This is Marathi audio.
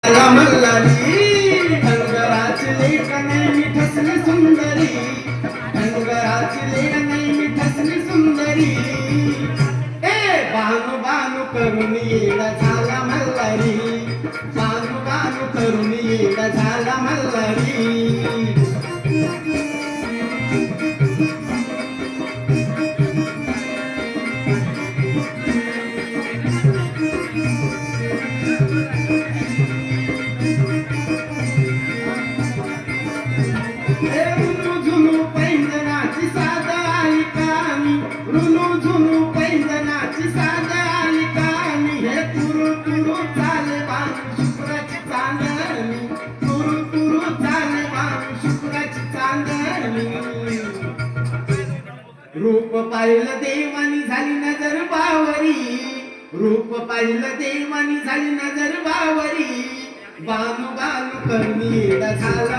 मल्हारी डोंगराची लेक नाही मी ठसली सुंदरी डोंगराची लेक नाही मी ठसली सुंदरी ए बानू बानू करून येडा झाला मल्हारी बानू बानू करून येडा झाला मल्हारी रुनू झुनू पैंजनाची साद आली कानी रुनू झुनू पैंजनाची साद आली कानी हे तुरु तुरु चाले बानू शुक्राची चांदणी तुरु तुरु चाले बानू शुक्राची चांदणी रूप पाहिलं देवानी झाली नजर बावरी रूप पाहिलं देवानी झाली नजर बावरी बानू बानू करणी येडा झाला